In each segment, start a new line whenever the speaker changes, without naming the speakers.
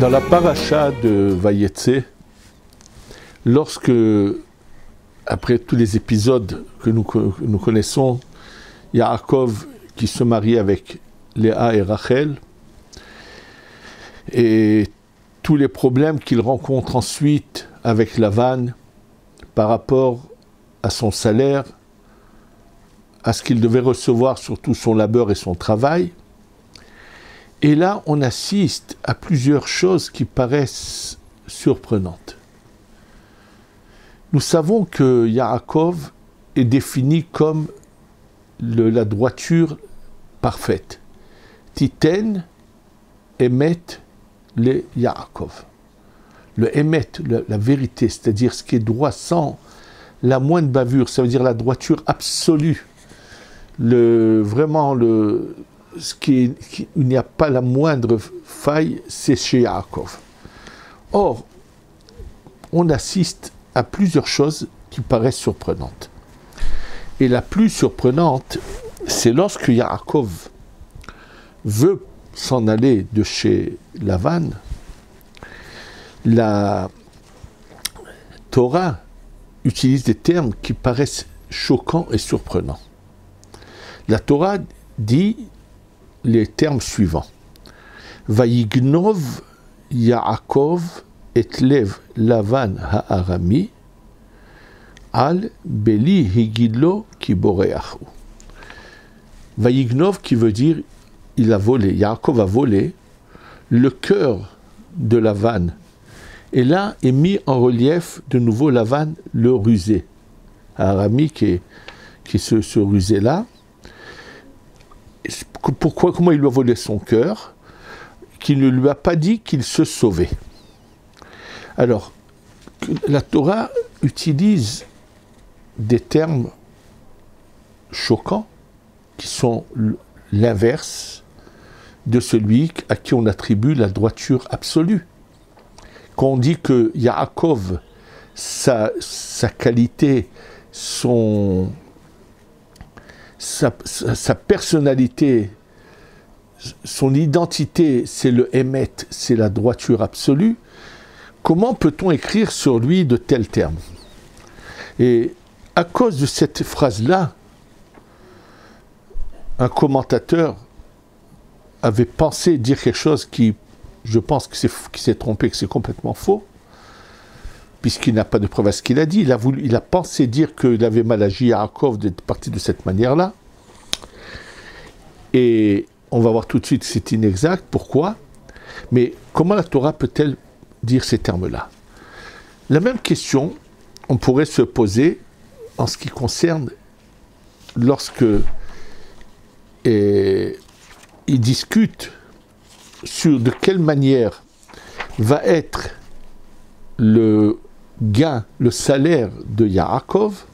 Dans la paracha de Vayetze, lorsque, après tous les épisodes que nous connaissons, Yaakov qui se marie avec Léa et Rachel, et tous les problèmes qu'il rencontre ensuite avec Lavan par rapport à son salaire, à ce qu'il devait recevoir, surtout son labeur et son travail. Et là, on assiste à plusieurs choses qui paraissent surprenantes. Nous savons que Yaakov est défini comme la droiture parfaite. Titen, Emet, le Yaakov. Le Emet, la vérité, c'est-à-dire ce qui est droit sans la moindre bavure, ça veut dire la droiture absolue. Il n'y a pas la moindre faille, c'est chez Yaakov. Or, on assiste à plusieurs choses qui paraissent surprenantes. Et la plus surprenante, c'est lorsque Yaakov veut s'en aller de chez Lavan, la Torah utilise des termes qui paraissent choquants et surprenants. La Torah dit les termes suivants. Vayignov Yaakov et lev Lavan ha'arami al beli higidlo ki boreachu. Vayignov qui veut dire il a volé, Yaakov a volé le cœur de Lavan. Et là est mis en relief de nouveau Lavan le rusé. Arami qui se rusait là. Comment il lui a volé son cœur, qu'il ne lui a pas dit qu'il se sauvait. Alors, la Torah utilise des termes choquants qui sont l'inverse de celui à qui on attribue la droiture absolue. Quand on dit que Yaakov, sa qualité, sa personnalité, son identité, c'est le Emet, c'est la droiture absolue, comment peut-on écrire sur lui de tels termes? Et à cause de cette phrase-là, un commentateur avait pensé dire quelque chose qui, je pense qu'il s'est trompé, que c'est complètement faux, puisqu'il n'a pas de preuve à ce qu'il a dit. Il a pensé dire qu'il avait mal agi à Yaakov de partir de cette manière-là. Et on va voir tout de suite que c'est inexact. Pourquoi? Mais comment la Torah peut-elle dire ces termes-là? La même question, on pourrait se poser en ce qui concerne lorsque il discute sur de quelle manière va être le gain, le salaire de Yaakov.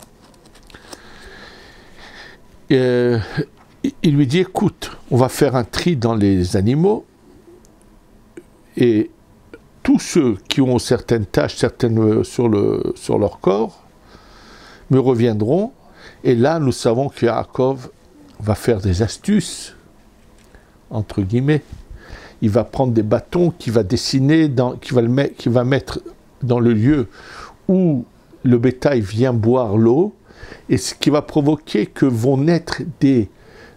Il lui dit, écoute, on va faire un tri dans les animaux et tous ceux qui ont certaines taches, certaines sur leur corps, me reviendront. Et là, nous savons que Yaakov va faire des astuces, entre guillemets. Il va prendre des bâtons qu'il va dessiner, qu'il va mettre dans le lieu où le bétail vient boire l'eau, et ce qui va provoquer que vont naître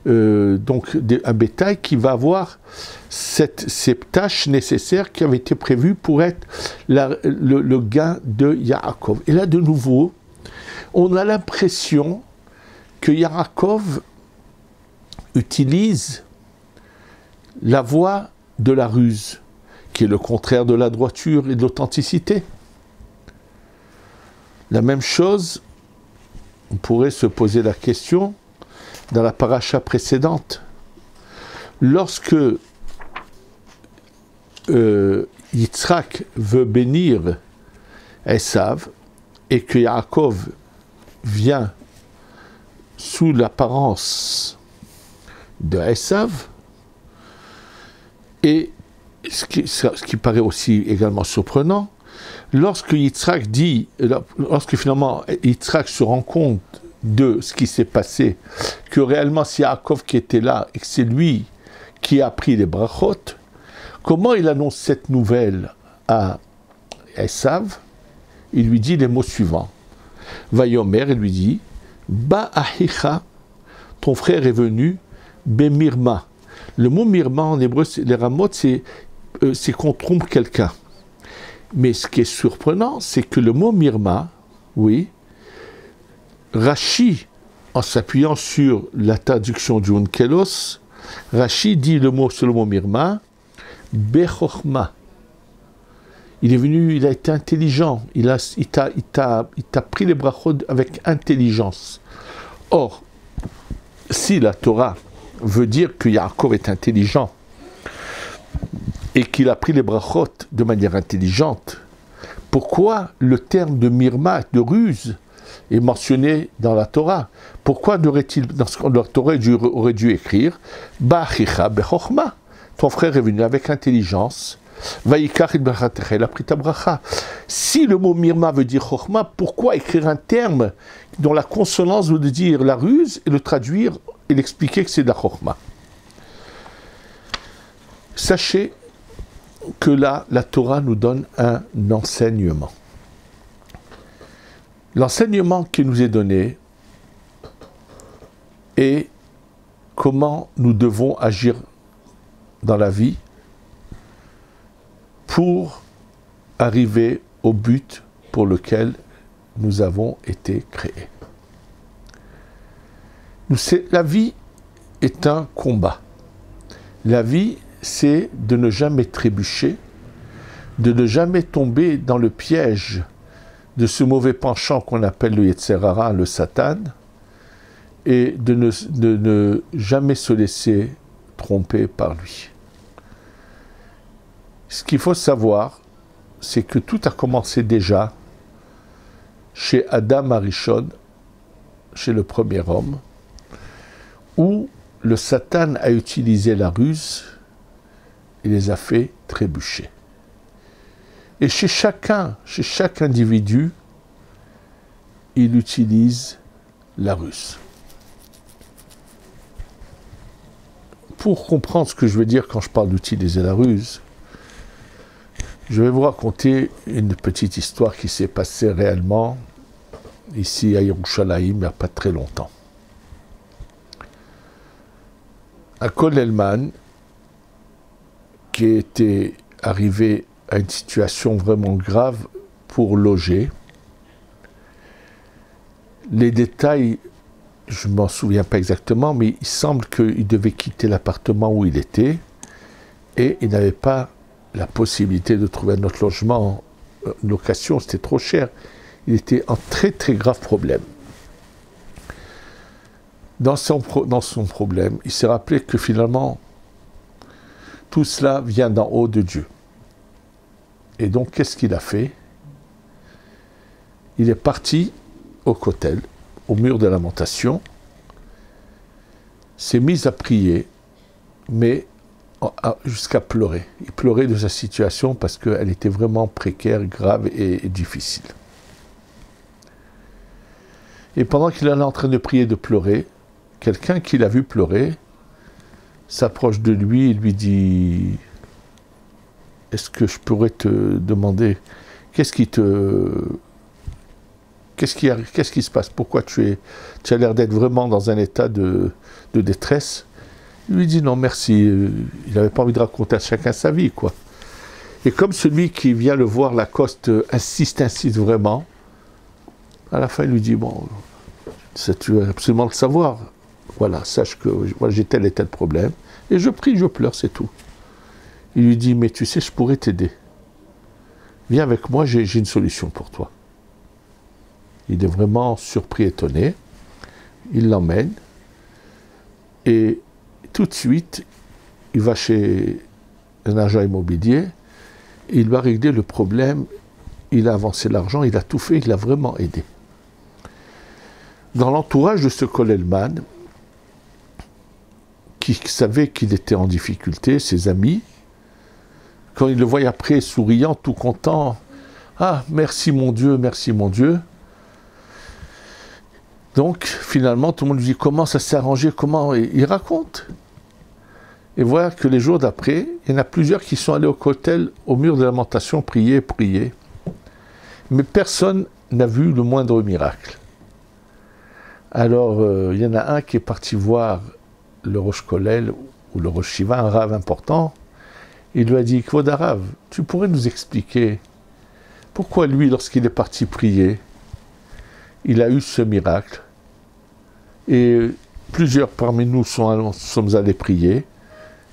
un bétail qui va avoir ces tâches nécessaires qui avaient été prévues pour être le gain de Yaakov. Et là, de nouveau, on a l'impression que Yaakov utilise la voie de la ruse, qui est le contraire de la droiture et de l'authenticité. La même chose, on pourrait se poser la question dans la paracha précédente. Lorsque Yitzhak veut bénir Esav et que Yaakov vient sous l'apparence de Esav, et ce qui paraît aussi également surprenant, lorsque finalement Yitzhak se rend compte de ce qui s'est passé, que réellement c'est Yaakov qui était là et que c'est lui qui a pris les brachot, Comment il annonce cette nouvelle à Esav? Il lui dit les mots suivants. Vayomer, il lui dit, Ba ahicha, ton frère est venu, Bemirma. Le mot mirma en hébreu, les ramot, c'est qu'on trompe quelqu'un. Mais ce qui est surprenant, c'est que le mot mirma, oui, Rashi, en s'appuyant sur la traduction du Onkelos, Rashi dit sur le mot mirma, Bechochma. Il est venu, il a été intelligent, il t'a pris les brachot avec intelligence. Or, si la Torah veut dire que Yaakov est intelligent et qu'il a pris les brachot de manière intelligente, pourquoi le terme de mirma, de ruse, est mentionné dans la Torah? Pourquoi n'aurait-il, dans ce que la Torah aurait dû écrire, Ba'achicha bechochma, ton frère est venu avec intelligence, Va'ikach il a pris ta bracha. Si le mot mirma veut dire chochma, pourquoi écrire un terme dont la consonance veut dire la ruse et le traduire et l'expliquer que c'est de la chochma? Sachez que là, la Torah nous donne un enseignement. L'enseignement qui nous est donné est comment nous devons agir dans la vie pour arriver au but pour lequel nous avons été créés. La vie est un combat. La vie, c'est de ne jamais trébucher, de ne jamais tomber dans le piège de ce mauvais penchant qu'on appelle le Yetzer Hara, le Satan, et de ne jamais se laisser tromper par lui. Ce qu'il faut savoir, c'est que tout a commencé déjà chez Adam Arishon, chez le premier homme, où le Satan a utilisé la ruse et les a fait trébucher. Et chez chaque individu, il utilise la ruse. Pour comprendre ce que je veux dire quand je parle d'utiliser la ruse, je vais vous raconter une petite histoire qui s'est passée réellement ici à Yerushalayim il n'y a pas très longtemps. Un Kollelman qui était arrivé à une situation vraiment grave pour loger. Les détails, je ne m'en souviens pas exactement, mais il semble qu'il devait quitter l'appartement où il était et il n'avait pas la possibilité de trouver un autre logement en location, c'était trop cher. Il était en très très grave problème. Dans son problème, il s'est rappelé que finalement, tout cela vient d'en haut de Dieu. Et donc, qu'est-ce qu'il a fait? Il est parti au Kotel, au mur de lamentation, s'est mis à prier, mais jusqu'à pleurer. Il pleurait de sa situation parce qu'elle était vraiment précaire, grave et difficile. Et pendant qu'il est en train de prier, de pleurer, quelqu'un qui l'a vu pleurer s'approche de lui et lui dit « Est-ce que je pourrais te demander qu'est-ce qui se passe? Pourquoi tu as l'air d'être vraiment dans un état de détresse ?» Il lui dit « Non, merci. » Il n'avait pas envie de raconter à chacun sa vie, quoi. Et comme celui qui vient le voir, Lacoste, insiste vraiment, à la fin, il lui dit « Bon, ça, tu veux absolument le savoir. Voilà, sache que voilà, j'ai tel et tel problème. Et je prie, je pleure, c'est tout. » Il lui dit « Mais tu sais, je pourrais t'aider. Viens avec moi, j'ai une solution pour toi. » Il est vraiment surpris, étonné. Il l'emmène. Et tout de suite, il va chez un agent immobilier. Il va régler le problème. Il a avancé l'argent, il a tout fait, il l'a vraiment aidé. Dans l'entourage de ce Kollelman, qui savait qu'il était en difficulté, ses amis, quand ils le voient après souriant, tout content, « Ah, merci mon Dieu, merci mon Dieu ». Donc, finalement, tout le monde lui dit « Comment ça s'est arrangé? Comment ?» Il raconte. Et voilà que les jours d'après, il y en a plusieurs qui sont allés au Kotel, au mur de lamentation, prier. Mais personne n'a vu le moindre miracle. Alors, il y en a un qui est parti voir le Rosh Kollel, ou le Rosh Shiva, un rave important. Il lui a dit, Kvod Harav, tu pourrais nous expliquer pourquoi lui, lorsqu'il est parti prier, il a eu ce miracle. Et plusieurs parmi nous sommes allés prier,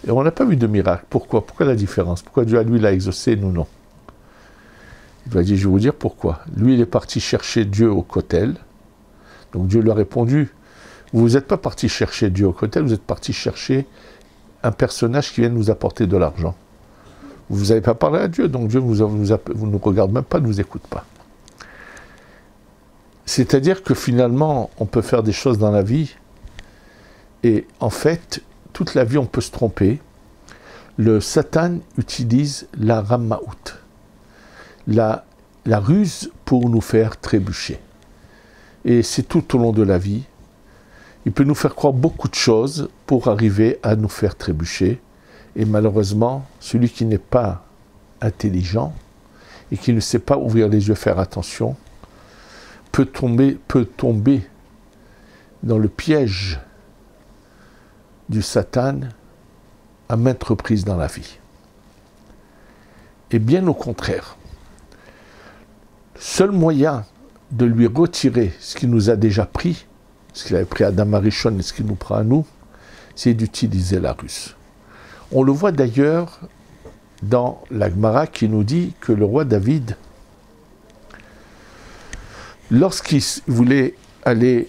et on n'a pas vu de miracle. Pourquoi? Pourquoi la différence? Pourquoi Dieu, lui, l'a exaucé, nous, non? Il lui a dit, je vais vous dire pourquoi. Lui, il est parti chercher Dieu au Kotel. Donc Dieu lui a répondu, vous n'êtes pas parti chercher Dieu au Kotel, vous êtes parti chercher un personnage qui vient nous apporter de l'argent. Vous n'avez pas parlé à Dieu, donc Dieu vous ne regarde même pas, ne vous écoute pas. C'est-à-dire que finalement, on peut faire des choses dans la vie, et en fait, toute la vie, on peut se tromper. Le Satan utilise la rammaout, la ruse pour nous faire trébucher. Et c'est tout au long de la vie. Il peut nous faire croire beaucoup de choses pour arriver à nous faire trébucher. Et malheureusement, celui qui n'est pas intelligent et qui ne sait pas ouvrir les yeux, faire attention, peut tomber dans le piège du Satan à maintes reprises dans la vie. Et bien au contraire, le seul moyen de lui retirer ce qu'il nous a déjà pris, ce qu'il avait pris à Adam Arishon et ce qu'il nous prend à nous, c'est d'utiliser la ruse. On le voit d'ailleurs dans la Gemara qui nous dit que le roi David, lorsqu'il voulait aller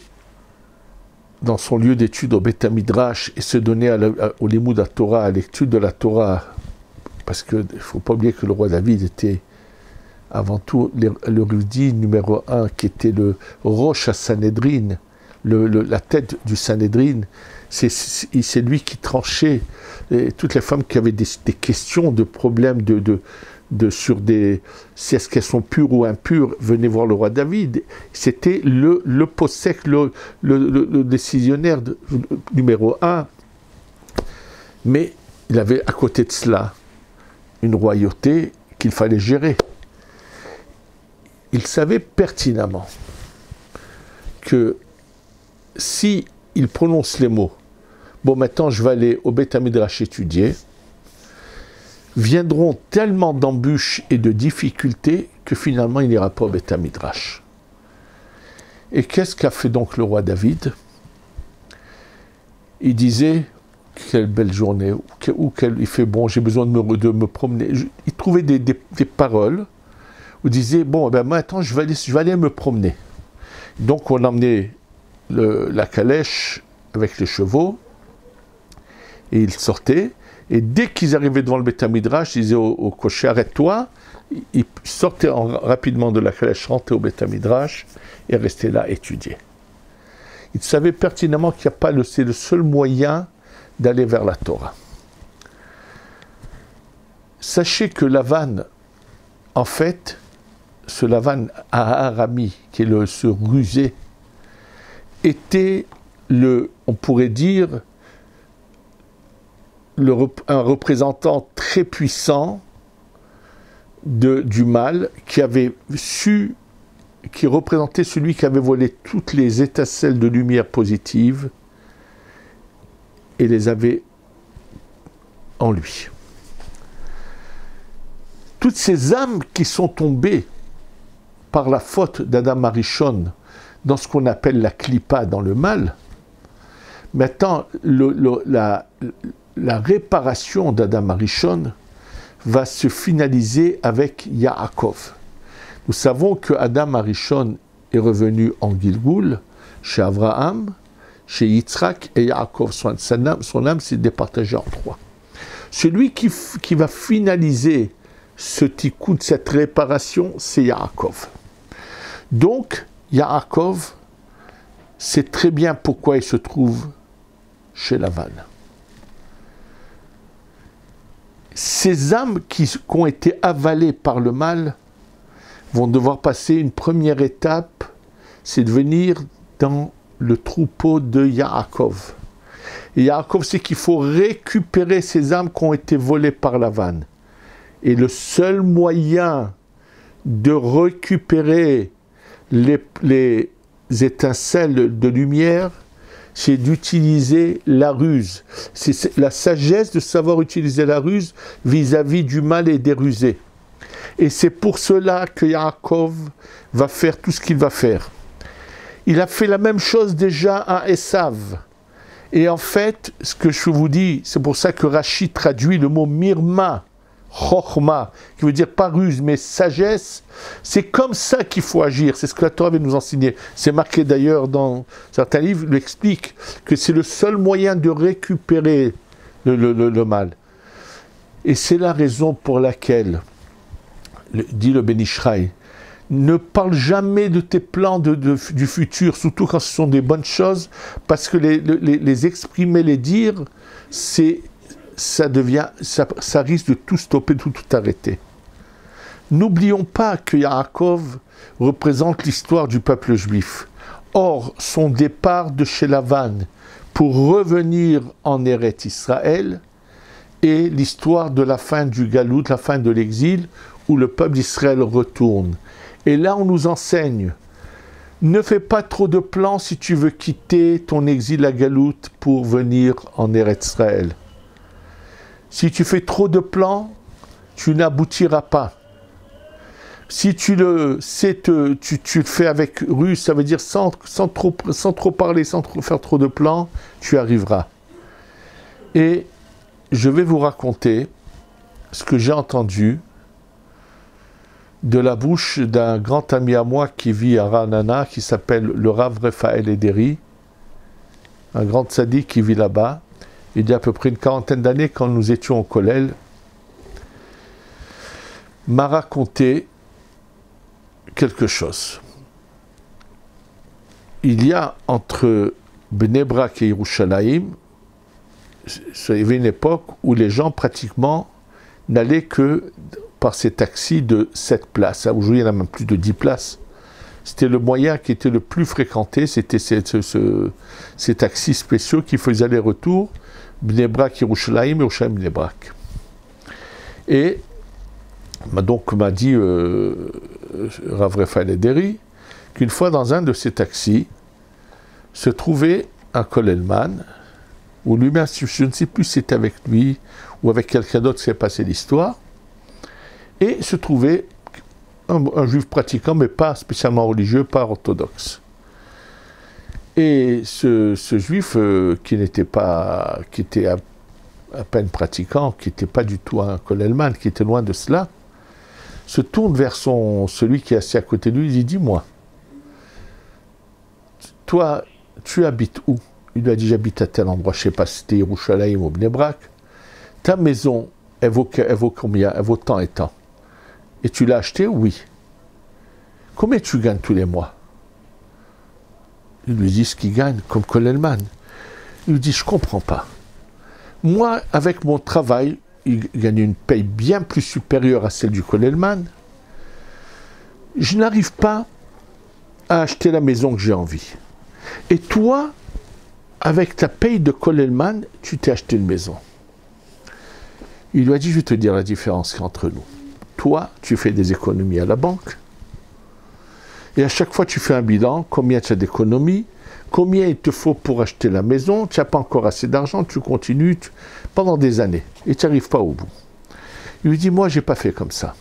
dans son lieu d'étude au Beth Midrash et se donner au Limoud Torah, à l'étude de la Torah, parce qu'il ne faut pas oublier que le roi David était avant tout l'érudit numéro 1, qui était le Rosh HaSanhedrin, la tête du Sanhedrin. C'est lui qui tranchait toutes les femmes qui avaient des questions, de problèmes sur si est-ce qu'elles sont pures ou impures, venaient voir le roi David. C'était le possèque, le décisionnaire numéro 1. Mais il avait à côté de cela une royauté qu'il fallait gérer. Il savait pertinemment que si il prononce les mots, bon, maintenant je vais aller au Beth Midrash étudier, viendront tellement d'embûches et de difficultés que finalement il n'ira pas au Beth Midrash. Et qu'est-ce qu'a fait donc le roi David? Il disait, quelle belle journée, il fait bon, j'ai besoin de me promener. Il trouvait des paroles où il disait, bon, ben maintenant je vais aller me promener. Donc on emmenait la calèche avec les chevaux, et ils sortaient, et dès qu'ils arrivaient devant le Beth Midrash, ils disaient au cocher, arrête-toi. Ils sortaient rapidement de la calèche, rentraient au Beth Midrash, et restaient là, étudier. Ils savaient pertinemment qu'il n'y a pas c'est le seul moyen d'aller vers la Torah. Sachez que Lavan, en fait, ce Lavan à Arami, qui est ce rusé, était on pourrait dire, un représentant très puissant du mal, qui représentait celui qui avait volé toutes les étincelles de lumière positive et les avait en lui. Toutes ces âmes qui sont tombées par la faute d'Adam Arishon dans ce qu'on appelle la klipa, dans le mal, maintenant la réparation d'Adam Arishon va se finaliser avec Yaakov. Nous savons que Adam Arishon est revenu en Gilgoul, chez Abraham, chez Yitzhak et Yaakov. Son âme s'est départagée en 3. Celui qui va finaliser ce tikkun, cette réparation, c'est Yaakov. Donc, Yaakov sait très bien pourquoi il se trouve chez Lavan. Ces âmes qui ont été avalées par le mal vont devoir passer une première étape, c'est de venir dans le troupeau de Yaakov. Et Yaakov sait qu'il faut récupérer ces âmes qui ont été volées par Lavan. Et le seul moyen de récupérer les étincelles de lumière, c'est d'utiliser la ruse. C'est la sagesse de savoir utiliser la ruse vis-à-vis du mal et des rusés. Et c'est pour cela que Yaakov va faire tout ce qu'il va faire. Il a fait la même chose déjà à Esav. Et en fait, ce que je vous dis, c'est pour ça que Rashi traduit le mot mirma, chokhma, qui veut dire pas ruse, mais sagesse. C'est comme ça qu'il faut agir. C'est ce que la Torah veut nous enseigner. C'est marqué d'ailleurs dans certains livres, il explique que c'est le seul moyen de récupérer le mal. Et c'est la raison pour laquelle, dit le Ben Ishraï, ne parle jamais de tes plans du futur, surtout quand ce sont des bonnes choses, parce que les exprimer, les dire, ça risque de tout stopper, de tout arrêter. N'oublions pas que Yaakov représente l'histoire du peuple juif. Or, son départ de chez Lavan pour revenir en Eretz Israël est l'histoire de la fin du Galout, la fin de l'exil, où le peuple d'Israël retourne. Et là, on nous enseigne, ne fais pas trop de plans si tu veux quitter ton exil à Galout pour venir en Eretz Israël. Si tu fais trop de plans, tu n'aboutiras pas. Si tu le fais avec ruse, ça veut dire sans trop parler, sans faire trop de plans, tu arriveras. Et je vais vous raconter ce que j'ai entendu de la bouche d'un grand ami à moi qui vit à Ra'anana, qui s'appelle le Rav Raphaël Ederi, un grand tzaddik qui vit là-bas. Il y a à peu près une quarantaine d'années, quand nous étions au Kollel, m'a raconté quelque chose. Il y a entre Bnei Brak et Yerushalayim, il y avait une époque où les gens pratiquement n'allaient que par ces taxis de 7 places. Aujourd'hui, il y en a même plus de 10 places. C'était le moyen qui était le plus fréquenté, c'était ces taxis spéciaux qui faisaient aller-retour, Bnei Brak, Yerushalayim, Yerushalayim, Bnei Brak. Et donc m'a dit Rav Raphaël Ederi qu'une fois dans un de ces taxis se trouvait un kollelman, où lui-même, je ne sais plus si c'était avec lui ou avec quelqu'un d'autre qui s'est passé l'histoire, et se trouvait un juif pratiquant, mais pas spécialement religieux, pas orthodoxe. Et ce juif qui était à peine pratiquant, qui n'était pas du tout un kollelman, qui était loin de cela, se tourne vers celui qui est assis à côté de lui, il dit, dis-moi, toi, tu habites où? Il lui a dit, j'habite à tel endroit, je ne sais pas si c'était Yerushalayim ou Bnei Brak. Ta maison, elle vaut combien? Elle vaut tant et tant. Et tu l'as acheté? Oui. Combien tu gagnes tous les mois? Il lui dit ce qu'il gagne comme kollelman. Il lui dit, je ne comprends pas. Moi, avec mon travail, il gagne une paye bien plus supérieure à celle du kollelman. Je n'arrive pas à acheter la maison que j'ai envie. Et toi, avec ta paye de kollelman, tu t'es acheté une maison. Il lui a dit, je vais te dire la différence entre nous. Toi, tu fais des économies à la banque, et à chaque fois tu fais un bilan, combien tu as d'économies, combien il te faut pour acheter la maison, tu n'as pas encore assez d'argent, tu continues pendant des années, et tu n'arrives pas au bout. Il lui dit, moi, je n'ai pas fait comme ça.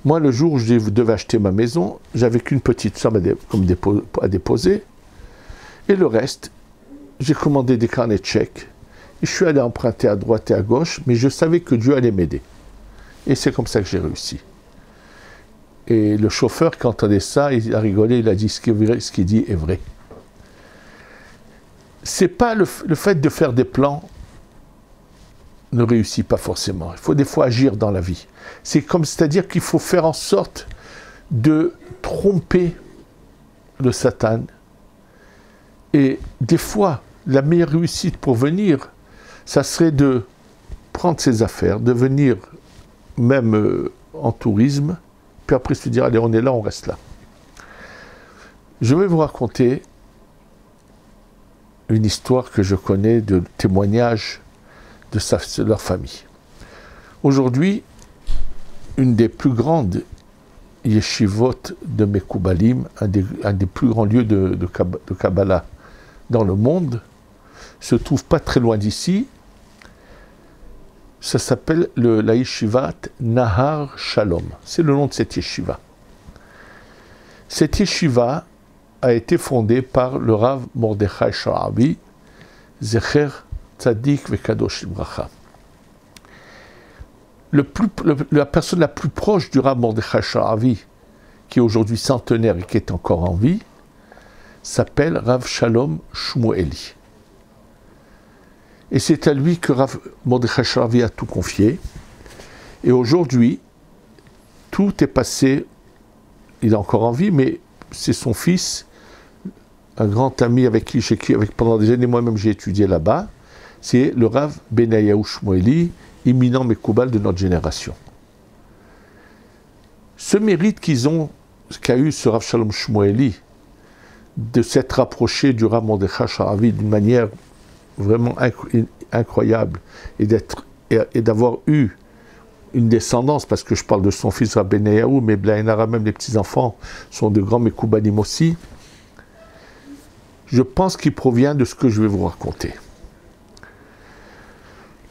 Moi, le jour où je devais acheter ma maison, j'avais qu'une petite somme à déposer, et le reste, j'ai commandé des carnets de chèques, et je suis allé emprunter à droite et à gauche, mais je savais que Dieu allait m'aider. Et c'est comme ça que j'ai réussi. Et le chauffeur, qui entendait ça, il a rigolé, il a dit, ce qu'il dit est vrai. C'est pas le fait de faire des plans ne réussit pas forcément. Il faut des fois agir dans la vie. C'est-à-dire qu'il faut faire en sorte de tromper le Satan. Et des fois, la meilleure réussite pour venir, ça serait de prendre ses affaires, de venir même en tourisme, puis après se dire, allez, on est là, on reste là. Je vais vous raconter une histoire que je connais de témoignages de leur famille. Aujourd'hui, une des plus grandes yeshivot de Mekoubalim, un des plus grands lieux de Kabbalah dans le monde, se trouve pas très loin d'ici. Ça s'appelle la yeshivat Nahar Shalom. C'est le nom de cette yeshiva. Cette yeshiva a été fondée par le Rav Mordechai Sharabi, Zecher Tzadik Vekadosh Libracha. La personne la plus proche du Rav Mordechai Sharabi, qui est aujourd'hui centenaire et qui est encore en vie, s'appelle Rav Shalom Shmueli. Et c'est à lui que Rav Mordechai Sharabi a tout confié. Et aujourd'hui, tout est passé, il est encore en vie, mais c'est son fils, un grand ami avec qui pendant des années moi-même j'ai étudié là-bas, c'est le Rav Benayahu Shmueli, imminent Mekoubal de notre génération. Ce mérite qu'a eu ce Rav Shalom Shmueli, de s'être rapproché du Rav Mordechai Sharabi d'une manière vraiment incroyable, et d'avoir eu une descendance, parce que je parle de son fils Rav Benayahu, mais Blainara, même les petits-enfants, sont de grands Mekoubalim aussi. Je pense qu'il provient de ce que je vais vous raconter.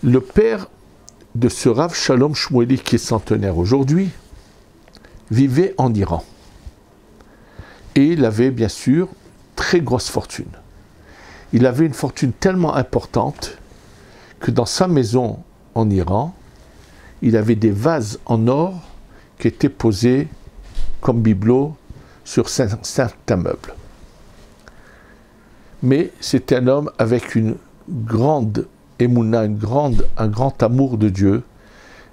Le père de ce Rav Shalom Shmueli, qui est centenaire aujourd'hui, vivait en Iran. Et il avait bien sûr très grosse fortune. Il avait une fortune tellement importante que dans sa maison en Iran, il avait des vases en or qui étaient posés comme bibelots sur certains meubles. Mais c'était un homme avec une grande émouna, un grand amour de Dieu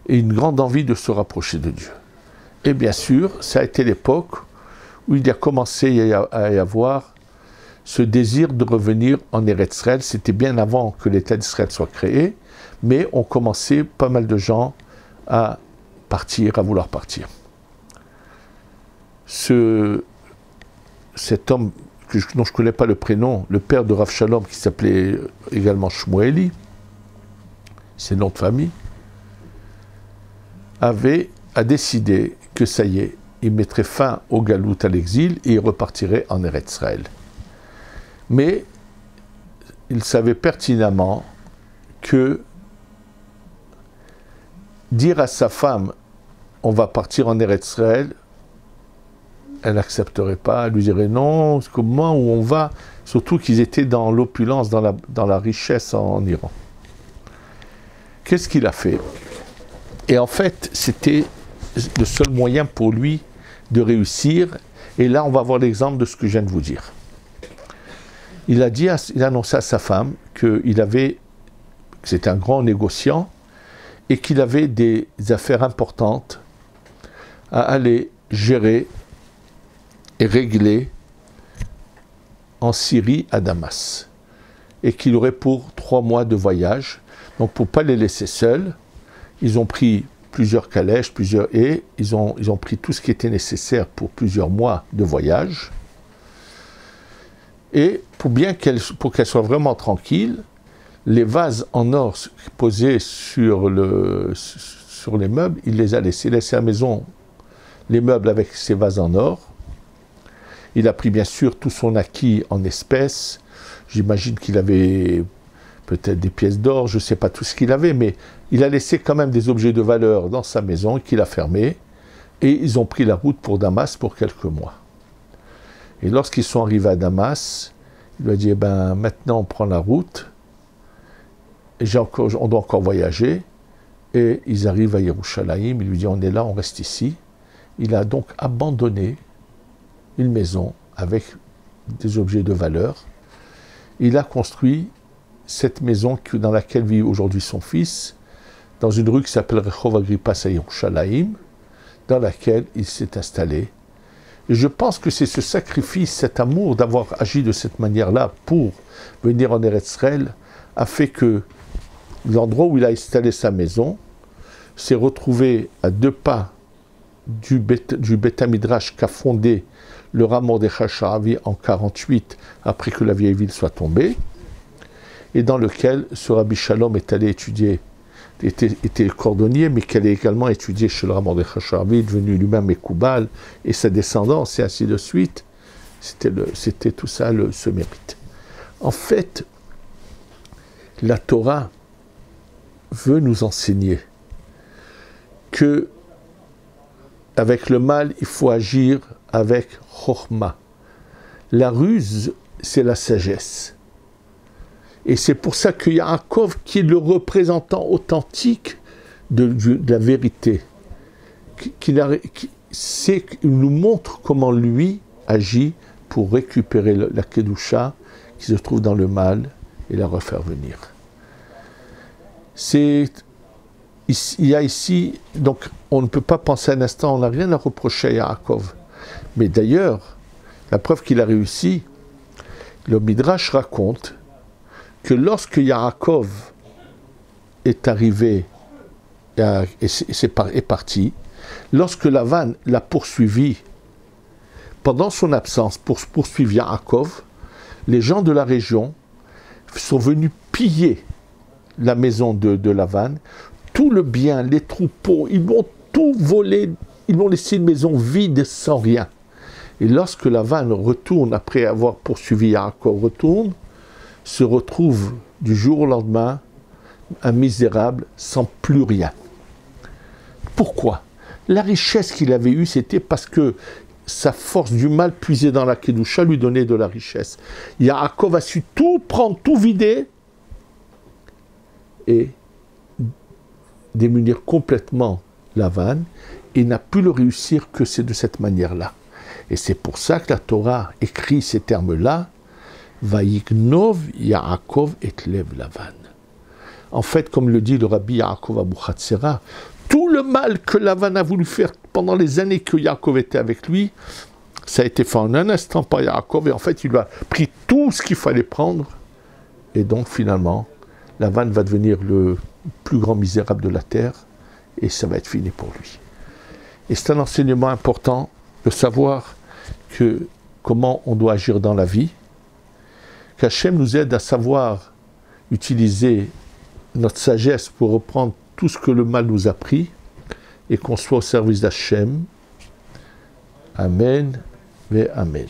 et une grande envie de se rapprocher de Dieu. Et bien sûr, ça a été l'époque où il a commencé à y avoir ce désir de revenir en Eretz Israël. C'était bien avant que l'État d'Israël soit créé, mais on commençait pas mal de gens à vouloir partir. Cet homme dont je ne connais pas le prénom, le père de Rav Shalom, qui s'appelait également Shmueli, c'est le nom de famille, a décidé que ça y est, il mettrait fin au galout, à l'exil, et il repartirait en Eretz Israël. Mais il savait pertinemment que dire à sa femme on va partir en Eretz Israël, elle n'accepterait pas, elle lui dirait non, c'est comme moi où on va, surtout qu'ils étaient dans l'opulence, dans la richesse en Iran. Qu'est-ce qu'il a fait? Et en fait, c'était le seul moyen pour lui de réussir, et là on va voir l'exemple de ce que je viens de vous dire. Il a annoncé à sa femme que c'était un grand négociant, et qu'il avait des affaires importantes à aller gérer et régler en Syrie à Damas. Et qu'il aurait pour 3 mois de voyage. Donc pour ne pas les laisser seuls, ils ont pris plusieurs calèches, et ils ont pris tout ce qui était nécessaire pour plusieurs mois de voyage. Et pour qu'elle soit vraiment tranquille, les vases en or posés sur les meubles, il les a laissés à la maison, les meubles avec ces vases en or. Il a pris bien sûr tout son acquis en espèces. J'imagine qu'il avait peut-être des pièces d'or, je ne sais pas tout ce qu'il avait, mais il a laissé quand même des objets de valeur dans sa maison qu'il a fermés. Et ils ont pris la route pour Damas pour quelques mois. Et lorsqu'ils sont arrivés à Damas, il lui a dit, maintenant on prend la route. Et on doit encore voyager, et ils arrivent à Yerushalayim, il lui dit on est là, on reste ici. Il a donc abandonné une maison avec des objets de valeur. Il a construit cette maison dans laquelle vit aujourd'hui son fils, dans une rue qui s'appelle Rehov Agrippas à Yerushalayim, dans laquelle il s'est installé. Et je pense que c'est ce sacrifice, cet amour d'avoir agi de cette manière-là pour venir en Eretz Israël, a fait que l'endroit où il a installé sa maison s'est retrouvé à 2 pas du Beth Midrash qu'a fondé le Rav Mordechai Sharabi en 48, après que la vieille ville soit tombée. et dans lequel ce Rabbi Shalom est allé étudier, était cordonnier, mais qui allait également étudier chez le Rav Mordechai Sharbi, devenu lui-même Mekoubal, et sa descendance, et ainsi de suite. C'était tout ça ce mérite. En fait, la Torah veut nous enseigner que avec le mal, il faut agir avec chokhma. La ruse, c'est la sagesse. Et c'est pour ça que Yaakov, qui est le représentant authentique de la vérité, qui nous montre comment lui agit pour récupérer la Kedusha qui se trouve dans le mal et la refaire venir. Il y a ici, donc on ne peut pas penser un instant, on n'a rien à reprocher à Yaakov. Mais d'ailleurs, la preuve qu'il a réussi, le Midrash raconte que lorsque Yaakov est arrivé et est parti, lorsque Lavan l'a poursuivi, pendant son absence pour poursuivre Yaakov, les gens de la région sont venus piller la maison de Lavan, tout le bien, les troupeaux, ils m'ont tout volé, ils m'ont laissé une maison vide sans rien. Et lorsque Lavan retourne, après avoir poursuivi Yaakov, se retrouve du jour au lendemain un misérable sans plus rien. Pourquoi ? La richesse qu'il avait eue, c'était parce que sa force du mal puisée dans la Kedusha lui donnait de la richesse. Yaakov a su tout prendre, tout vider et démunir complètement Lavan, et n'a pu le réussir que c'est de cette manière-là. Et c'est pour ça que la Torah écrit ces termes-là, Vayignov Yaakov et Lev Lavan. En fait, comme le dit le Rabbi Yaakov Abuchatzera, tout le mal que Lavan a voulu faire pendant les années que Yaakov était avec lui, ça a été fait en un instant par Yaakov, et en fait, il a pris tout ce qu'il fallait prendre, et donc finalement, Lavan va devenir le plus grand misérable de la terre, et ça va être fini pour lui. Et c'est un enseignement important de savoir comment on doit agir dans la vie, qu'Hachem nous aide à savoir utiliser notre sagesse pour reprendre tout ce que le mal nous a pris, et qu'on soit au service d'Hachem. Amen et Amen.